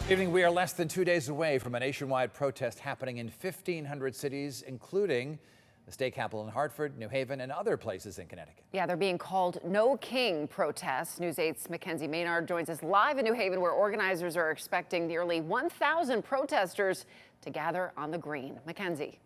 Evening, we are less than 2 days away from a nationwide protest happening in 1,500 cities, including the state capitol in Hartford, New Haven, and other places in Connecticut. Yeah, they're being called No King protests. News 8's Mackenzie Maynard joins us live in New Haven, where organizers are expecting nearly 1,000 protesters to gather on the green. Mackenzie.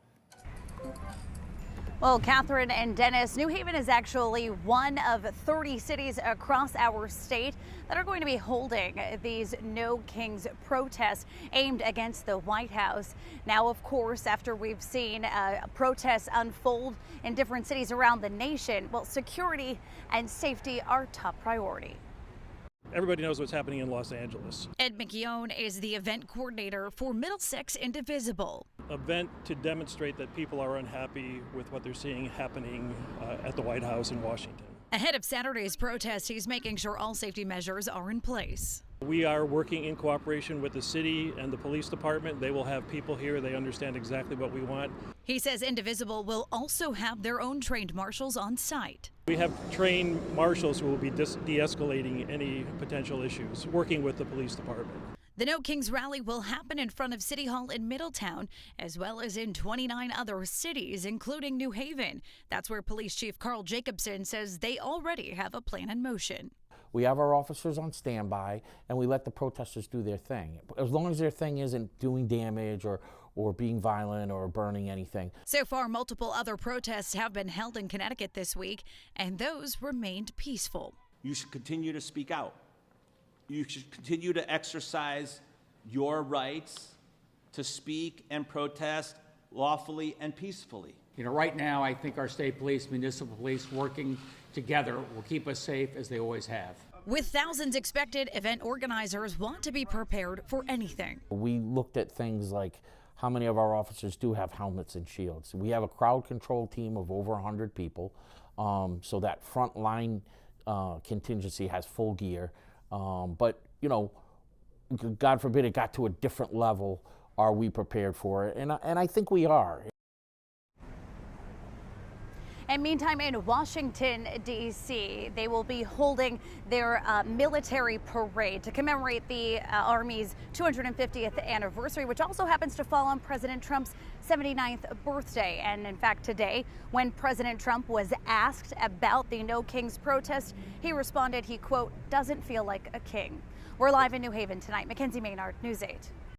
Well, Catherine and Dennis, New Haven is actually one of 30 cities across our state that are going to be holding these No Kings protests aimed against the White House. Now, of course, after we've seen protests unfold in different cities around the nation, well, security and safety are top priority. Everybody knows what's happening in Los Angeles. Ed McKeown is the event coordinator for Middlesex Indivisible. Event to demonstrate that people are unhappy with what they're seeing happening at the White House in Washington. Ahead of Saturday's protest, he's making sure all safety measures are in place. We are working in cooperation with the city and the police department. They will have people here. They understand exactly what we want. He says Indivisible will also have their own trained marshals on site. We have trained marshals who will be de-escalating any potential issues, working with the police department. The No Kings rally will happen in front of City Hall in Middletown, as well as in 29 other cities, including New Haven. That's where Police Chief Carl Jacobson says they already have a plan in motion. We have our officers on standby, and we let the protesters do their thing, as long as their thing isn't doing damage or being violent or burning anything. So far, multiple other protests have been held in Connecticut this week, and those remained peaceful. You should continue to speak out. You should continue to exercise your rights to speak and protest lawfully and peacefully. You know, right now, I think our state police, municipal police working together will keep us safe as they always have. With thousands expected, event organizers want to be prepared for anything. We looked at things like how many of our officers do have helmets and shields. We have a crowd control team of over 100 people, so that front line contingency has full gear. But, you know, God forbid it got to a different level. Are we prepared for it? And I think we are. And meantime, in Washington, D.C., they will be holding their military parade to commemorate the Army's 250th anniversary, which also happens to fall on President Trump's 79th birthday. And in fact, today, when President Trump was asked about the No Kings protest, he responded he, quote, doesn't feel like a king. We're live in New Haven tonight. Mackenzie Maynard, News 8.